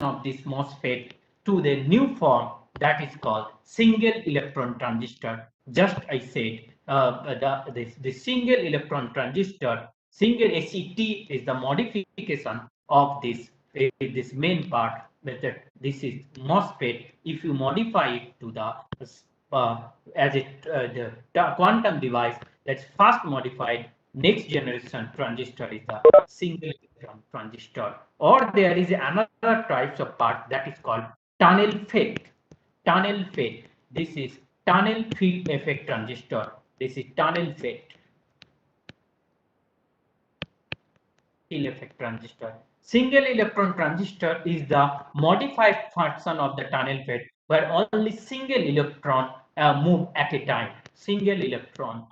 of this MOSFET to the new form that is called single electron transistor. Just I said the single electron transistor, single SET is the modification of this main part. That this is MOSFET. If you modify it to the as the quantum device, that's first modified next generation transistor is the single electron transistor. Or there is another types of part that is called tunnel FET. Tunnel FET. This is tunnel field effect transistor. This is tunnel FET. Field effect transistor. Single electron transistor is the modified version of the tunnel FET, where only single electron move at a time. Single electron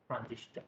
transistor.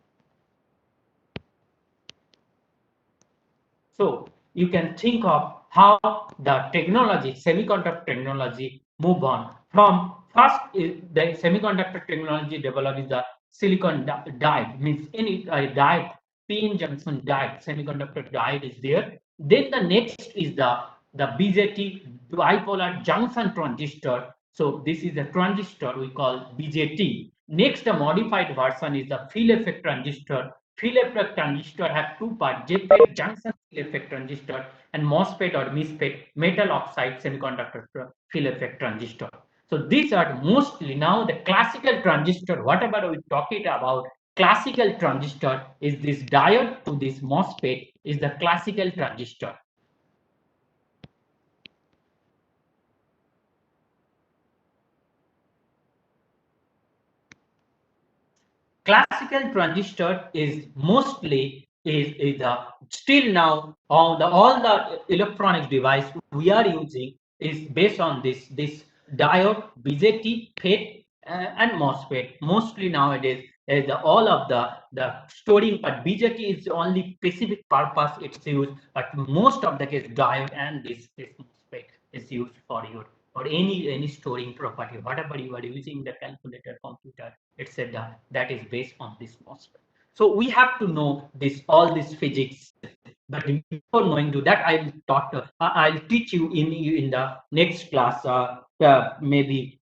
So you can think of how the technology, semiconductor technology, move on from first the semiconductor technology developed is the silicon diode, means any diode, p-n junction diode, semiconductor diode is there. Then the next is the BJT, bipolar junction transistor. So this is a transistor we call BJT. Next, the modified version is the field effect transistor. Field effect transistor have two parts: JFET, junction field effect transistor, and MOSFET or MISFET, metal oxide semiconductor field effect transistor. So these are mostly now the classical transistor. Whatever we talking about, classical transistor is this diode to this MOSFET is the classical transistor. Classical transistor is mostly is the still now all the electronics device we are using is based on this diode, BJT, FET, and MOSFET. Mostly nowadays is all of the storing, but BJT is only specific purpose it's used, but most of the case diode and this MOSFET is used for your or any storing property, whatever you are using the calculator, computer, etc. That is based on this MOSFET. So we have to know this all this physics. But before knowing to that, I'll teach you in the next class, maybe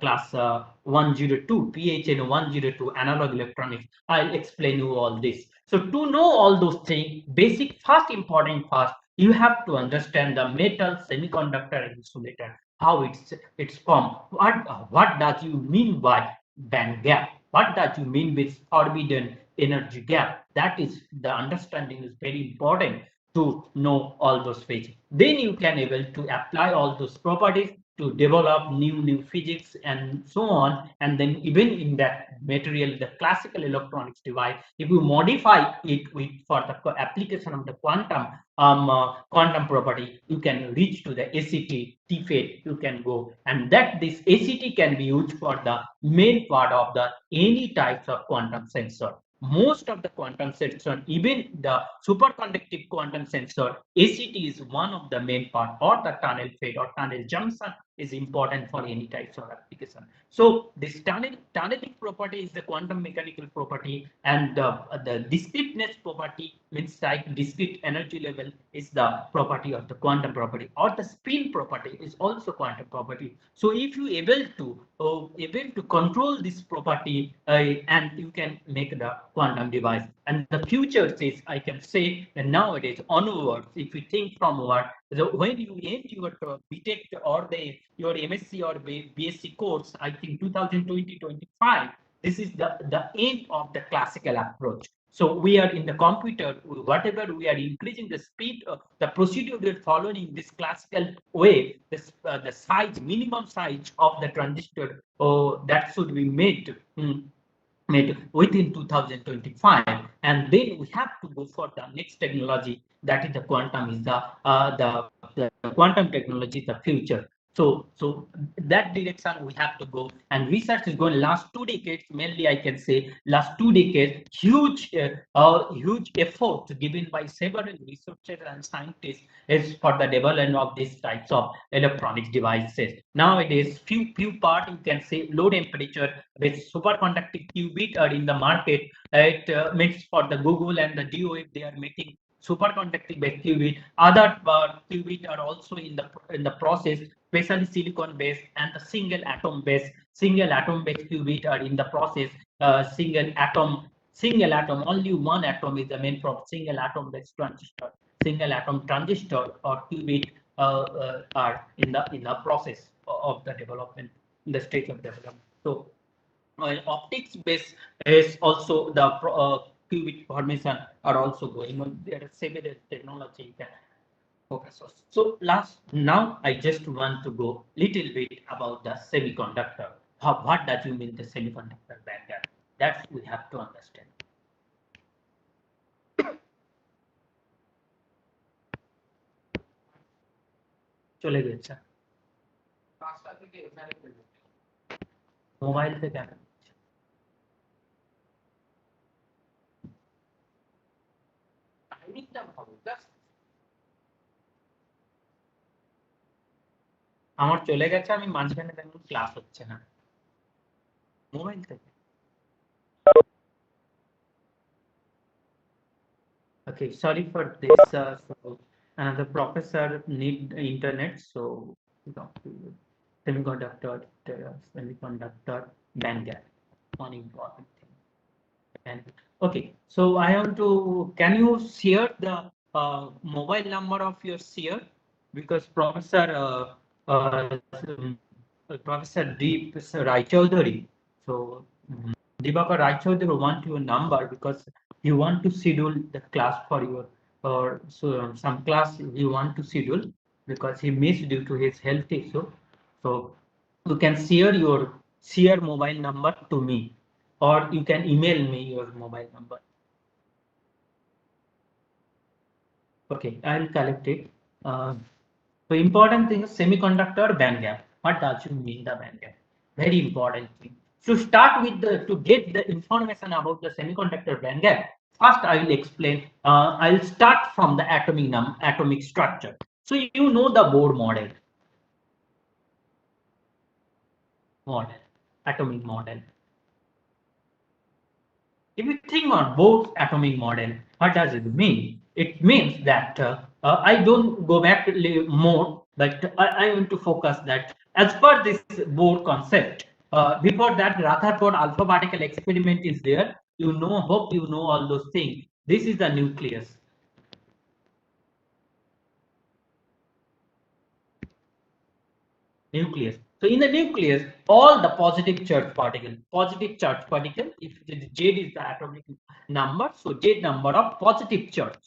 class 102, PHN 102, analog electronics. I'll explain you all this. So to know all those things, basic first important first, you have to understand the metal semiconductor insulator, how it's formed. What does you mean by band gap? What does you mean with forbidden energy gap? That is the understanding is very important to know all those physics. Then you can able to apply all those properties to develop new physics and so on. And then even in that material, the classical electronics device, if you modify it with for the application of the quantum property, you can reach to the ACT, TFET, you can go, and that this ACT can be used for the main part of the any types of quantum sensor. Most of the quantum sensor, even the superconductive quantum sensor, ACT is one of the main part, or the tunnel FET or tunnel junction is important for any types of application. So this tunneling property is the quantum mechanical property, and the discreteness property means like discrete energy level is the property of the quantum property, or the spin property is also quantum property. So if you able to control this property, and you can make the quantum device. And the future is, I can say that nowadays onwards, if you think from what, so when you end your BTech or your MSc or BSc course, I think 2020-25, this is the end of the classical approach. So we are in the computer, whatever we are increasing the speed, the procedure we are following this classical way, this the size, minimum size of the transistor, that should be made within 2025, and then we have to go for the next technology, that is the quantum is the quantum technology, the future. So that direction we have to go, and research is going last 2 decades, mainly I can say last 2 decades, huge effort given by several researchers and scientists is for the development of these types of electronics devices. Nowadays few part you can say low temperature with superconductive qubit are in the market. It means for the Google and the DOF, they are making superconducting based qubit. Other qubit are also in the process, especially silicon based and the single atom based qubit are in the process. Single atom, only one atom is the main problem. Single atom based transistor, single atom transistor or qubit are in the process of the development, in the stage of development. So optics based is also the qubit formation are also going on. There are several technology you can focus on. So now I just want to go little bit about the semiconductor. What does you mean the semiconductor band gap? That we have to understand. চলে গেছে mobile থেকে আমার চলে গেছে, আমি মাঝখানে দেখুন class হচ্ছে না মোবাইল থেকে। Okay, sorry for this. So another professor need internet, so semiconductor band gap, one important thing. And okay, so I want to. Can you share the mobile number of your seer? Because Professor Deep Rai Chaudhary. So Dibakar Rai Chaudhary want your number because you want to schedule the class for your, or so some class you want to schedule because he missed due to his health issue. So you can share mobile number to me, or you can email me your mobile number. Okay, I'll collect it. The important thing is semiconductor band gap. What does you mean the band gap? Very important thing. To start with to get the information about the semiconductor band gap, first I will explain. I'll start from the atomic structure. So you know the Bohr model, atomic model. If you think on Bohr's atomic model, what does it mean? It means that I don't go back more, but I want to focus that as per this Bohr concept. Before that, Rutherford alpha particle experiment is there. You know, hope you know all those things. This is the nucleus. So in the nucleus, all the positive charge particle, if Z is the atomic number, so Z number of positive charge,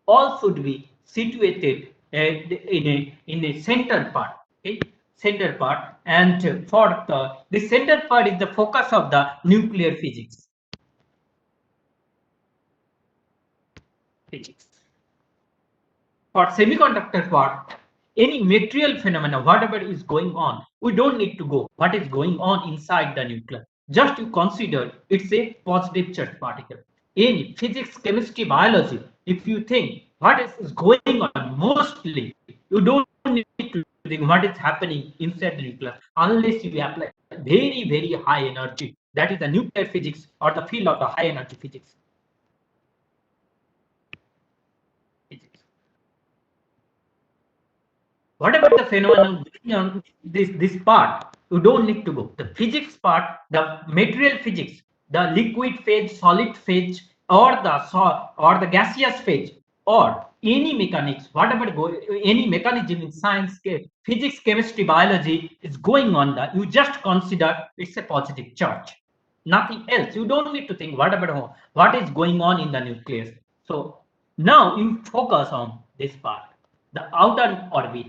all should be situated in a center part. Okay, center part, and for the center part is the focus of the nuclear physics. For semiconductor part, any material phenomena, whatever is going on, we don't need to go what is going on inside the nucleus. Just you consider it's a positive charge particle. In physics, chemistry, biology, if you think what is going on, mostly you don't need to think what is happening inside the nucleus unless you apply very, very high energy. That is the nuclear physics or the field of the high energy physics. Whatever the phenomenon on this part, you don't need to go. The physics part, the material physics, the liquid phase, solid phase, or the gaseous phase, or any mechanics, whatever any mechanism in science, physics, chemistry, biology is going on, that you just consider it's a positive charge, nothing else. You don't need to think what is going on in the nucleus. So now you focus on this part, the outer orbit.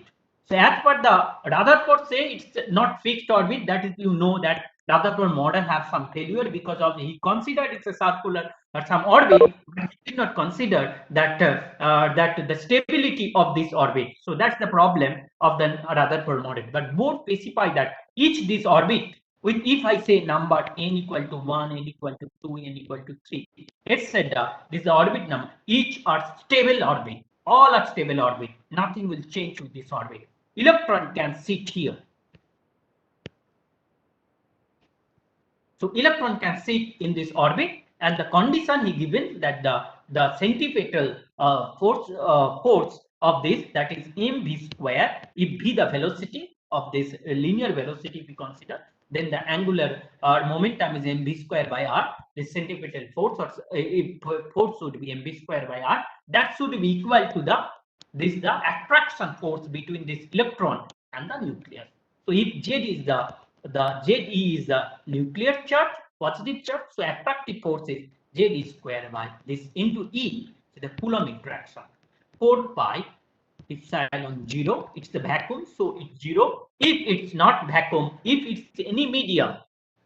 So as per the Rutherford say, it's not fixed orbit. That is, you know that Rutherford model has some failure because of he considered it's a circular or some orbit, but he did not consider that that the stability of this orbit. So that's the problem of the Rutherford model. But both specify that each this orbit, with if I say number n equal to 1, n equal to 2, n equal to 3, etc. This orbit number, each are stable orbit. All are stable orbit. Nothing will change with this orbit. Electron can sit here. So electron can sit in this orbit, and the condition he given that the centripetal force of this, that is mv square. If v the velocity of this linear velocity, if we consider, then the angular momentum is mv square by r. The centripetal force, or force should be mv square by r. That should be equal to the attraction force between this electron and the nucleus. So if Z is the Ze is the nuclear charge, positive charge, so attractive force is Z square by this into E, so the Coulomb interaction. 4 pi epsilon 0, it's the vacuum, so it's 0. If it's not vacuum, if it's any medium,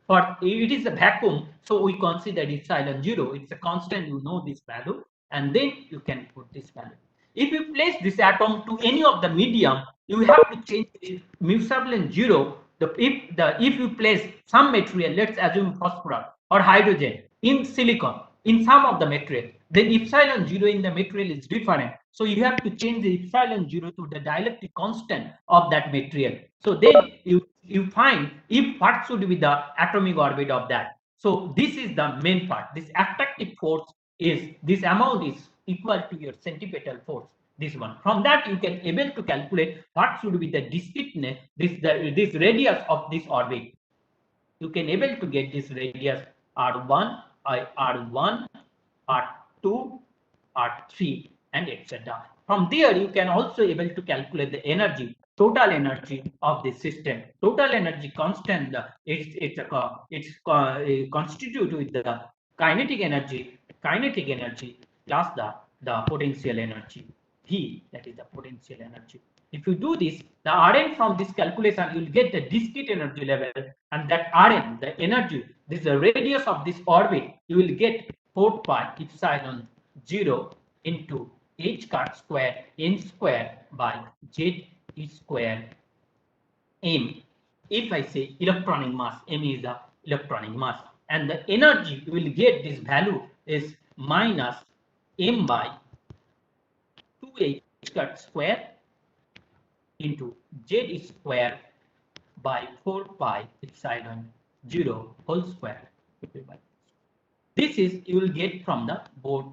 for it is a vacuum, so we consider epsilon 0, it's a constant, you know this value, and then you can put this value. If you place this atom to any of the medium, you have to change it mu epsilon 0. If you place some material, let's assume phosphorus or hydrogen in silicon, in some of the material, then epsilon 0 in the material is different. So you have to change the epsilon 0 to the dielectric constant of that material. So then you find if what should be the atomic orbit of that. So this is the main part. This attractive force is, this amount is equal to your centripetal force, this one. From that you can able to calculate what should be the distinctness, this radius of this orbit. You can able to get this radius r1, r1, r2, r3, and etc. From there you can also able to calculate the energy, total energy of the system. Total energy constant, it's constituted with the kinetic energy plus the potential energy V, that is the potential energy. If you do this, the Rn from this calculation, you will get the discrete energy level, and that Rn, the energy, this is the radius of this orbit, you will get 4 pi epsilon 0 into h cut square n square by z square m. If I say electronic mass, m is the electronic mass, and the energy you will get, this value is minus m by 2h cut square into z square by 4 pi epsilon 0 whole square. This is you will get from the board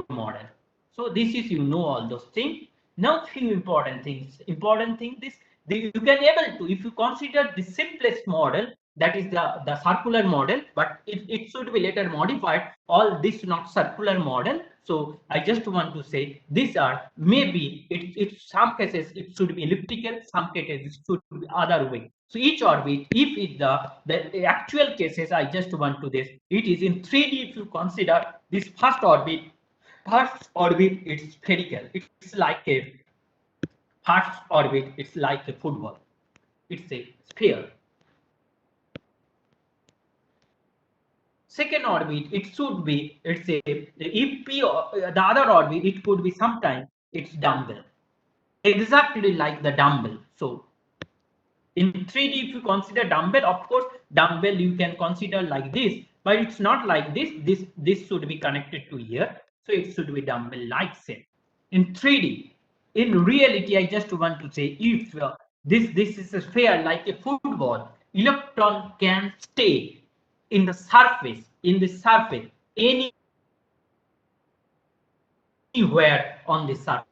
model. So this is, you know, all those things. Now few important things. You can able to, if you consider the simplest model, that is the circular model, but it should be later modified. All this not circular model. So I just want to say these are, maybe it some cases it should be elliptical, some cases it should be other way. So each orbit, if it the actual cases, I just want to this, it is in 3D. If you consider this first orbit, it's spherical. It's like a first orbit, it's like a football. It's a sphere. Second orbit, it should be, it's a, if P, the other orbit, it could be sometime it's dumbbell, exactly like the dumbbell. So in 3D, if you consider dumbbell, of course, dumbbell you can consider like this, but it's not like this. This should be connected to here, so it should be dumbbell-like shape. In 3D, in reality, I just want to say, if this is a sphere like a football, electron can stay in the surface, anywhere on the surface.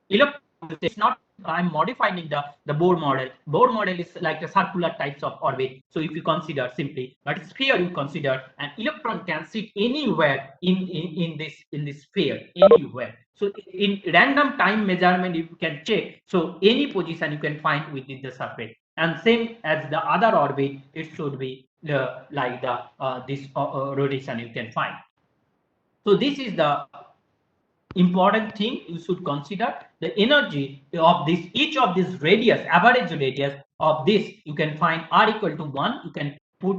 Electron, it's not, I'm modifying the Bohr model. Bohr model is like a circular types of orbit. So if you consider simply, but sphere you consider, an electron can sit anywhere in this sphere, anywhere. So in random time measurement, you can check. So any position you can find within the surface. And same as the other orbit, it should be like the this rotation you can find. So this is the important thing you should consider. The energy of this, each of this radius, average radius of this, you can find r equal to 1. You can put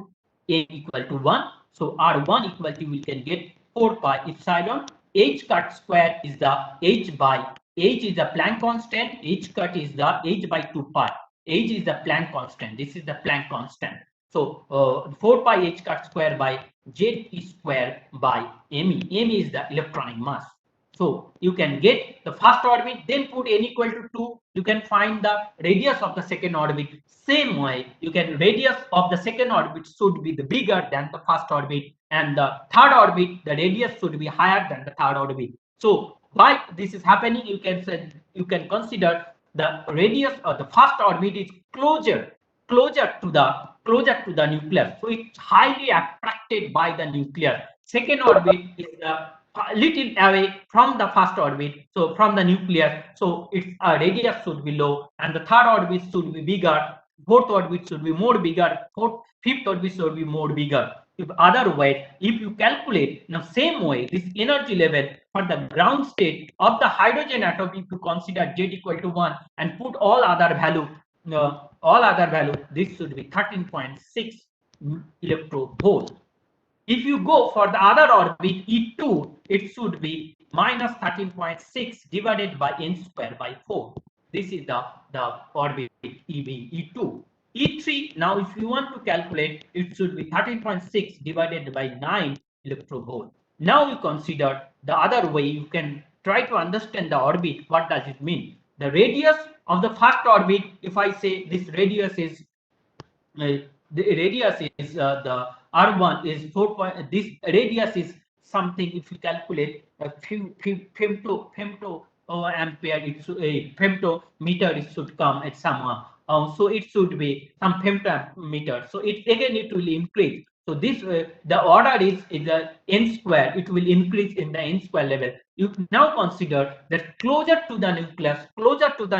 n equal to 1. So r1 equal to, we can get 4 pi epsilon. H cut square is the h by, h is the Planck constant, h cut is the h by 2 pi. H is the Planck constant. This is the Planck constant. So 4 pi h cut square by z square by me. Me is the electronic mass. So you can get the first orbit, then put n equal to 2. You can find the radius of the second orbit. Same way, you can, radius of the second orbit should be the bigger than the first orbit, and the third orbit, the radius should be higher than the third orbit. So why this is happening, you can say, you can consider the radius of the first orbit is closer to the nucleus, so it's highly attracted by the nucleus. Second orbit is a little away from the first orbit, so from the nucleus, so its radius should be low, and the third orbit should be bigger, fourth orbit should be more bigger, fifth orbit should be more bigger. If otherwise, if you calculate in the same way this energy level for the ground state of the hydrogen atom, if you consider Z equal to 1 and put all other value, this should be 13.6 electrovolt. If you go for the other orbit E2, it should be minus 13.6 divided by n square by 4. This is the orbit E2. E3, now if you want to calculate, it should be 13.6 divided by 9 electrovolt. Now you consider the other way, you can try to understand the orbit. What does it mean? The radius of the first orbit, if I say this radius is the radius is the R1 is 4. This radius is something, if you calculate femto ampere, it should femtometer, it should come at some so it should be some femtometer, so it again it will increase. So this the order is the n square, it will increase in the n square level. You now consider that closer to the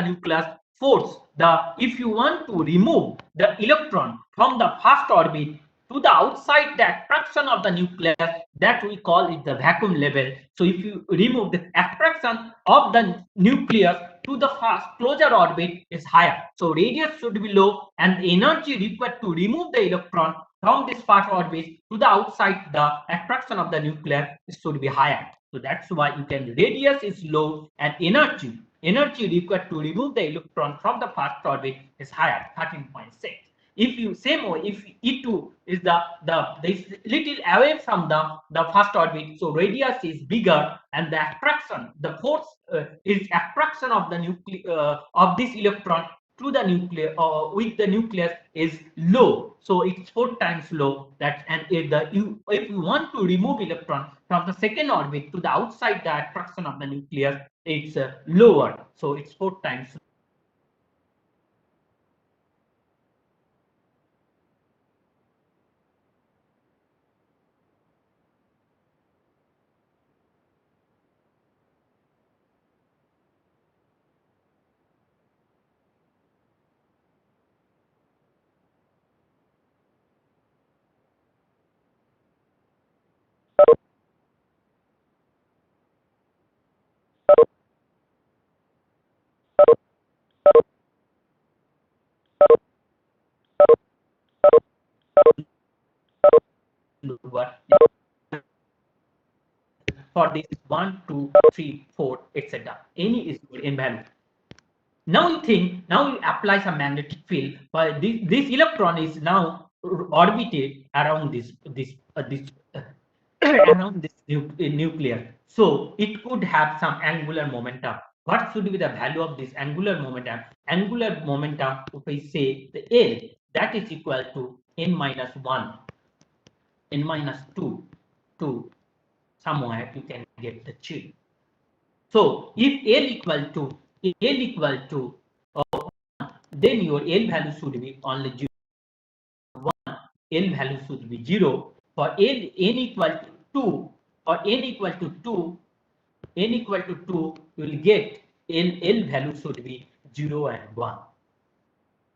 nucleus force, the if you want to remove the electron from the first orbit to the outside the attraction of the nucleus, that we call it the vacuum level. So if you remove the attraction of the nucleus to the first closer orbit is higher, so radius should be low, and the energy required to remove the electron from this first orbit to the outside the attraction of the nucleus should be higher. So that's why you can, radius is low and energy required to remove the electron from the first orbit is higher, 13.6. If you same way, if E2 is the this little away from the first orbit, so radius is bigger, and the attraction, the force is attraction of the of this electron to the nucleus with the nucleus is low, so it's 4 times low. That, and if you want to remove electron from the second orbit to the outside the attraction of the nucleus, it's lower, so it's 4 times. For this 1, 2, 3, 4, etc. Any is good in value. Now you think, now you apply some magnetic field, but this electron is now orbited around this around this nucleus. So it could have some angular momentum. What should be the value of this angular momentum? Angular momentum, if I say the L, that is equal to n minus 1, n minus 2 to somewhere you can get the chill. So if L equal to then your L value should be only 0. 1, L value should be 0. For L n equal to 2, or n equal to 2, you will get L value should be 0 and 1.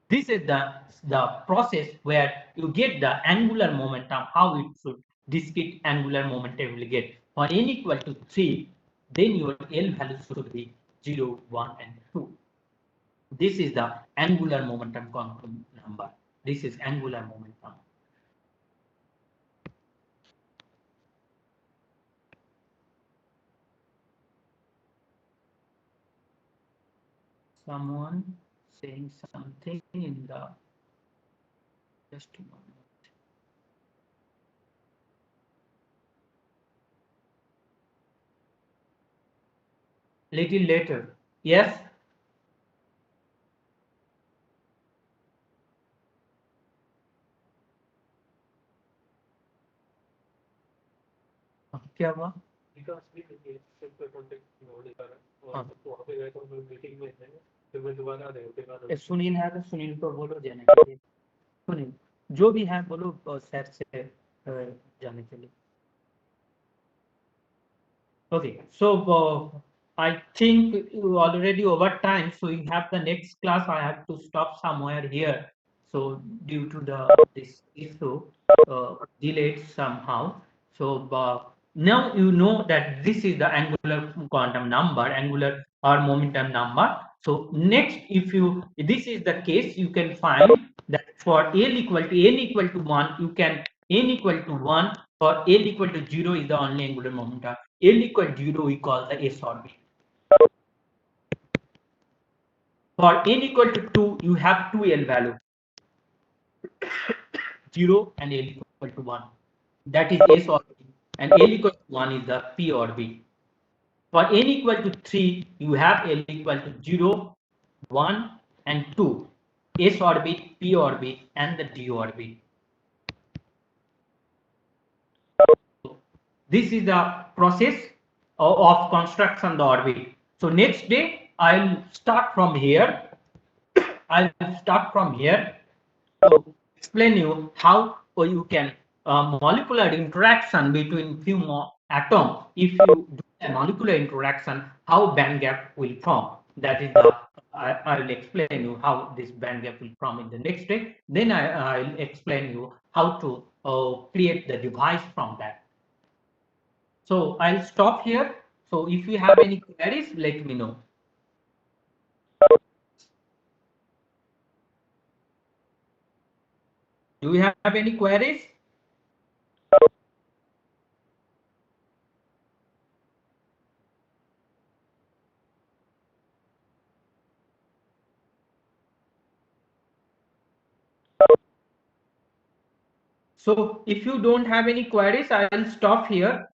This is the process where you get the angular momentum, how it should discrete angular momentum will get. For n equal to 3, then your L value should be 0, 1, and 2. This is the angular momentum quantum number. This is angular momentum. Someone saying something in the, just a moment. Little later. Yes. क्या हुआ? सुनील है तो सुनील को बोलो जाने के लिए। सुनील जो भी है बोलो सर से जाने के लिए। Okay, so I think already over time, so you have the next class. I have to stop somewhere here. So due to this issue, delayed somehow. So now you know that this is the angular quantum number, angular or momentum number. So next, if you this is the case, you can find that for L equal to n equal to 1, you can n equal to 1 or L equal to 0 is the only angular momentum. L equal to 0 we call the s orbit. For n equal to 2, you have two L value 0 and L equal to 1. That is s orbit. And L equal to 1 is the p orbit. For n equal to 3, you have L equal to 0, 1 and 2. S orbit, p orbit and the d orbit. This is the process of construction the orbit. So next day I'll start from here. I'll start from here to explain you how you can molecular interaction between few more atoms. If you do a molecular interaction, how band gap will form. That is the I will explain you how this band gap will form in the next day. Then I'll explain you how to create the device from that. So I'll stop here. So if you have any queries, let me know. Do you have any queries? So if you don't have any queries, I'll stop here.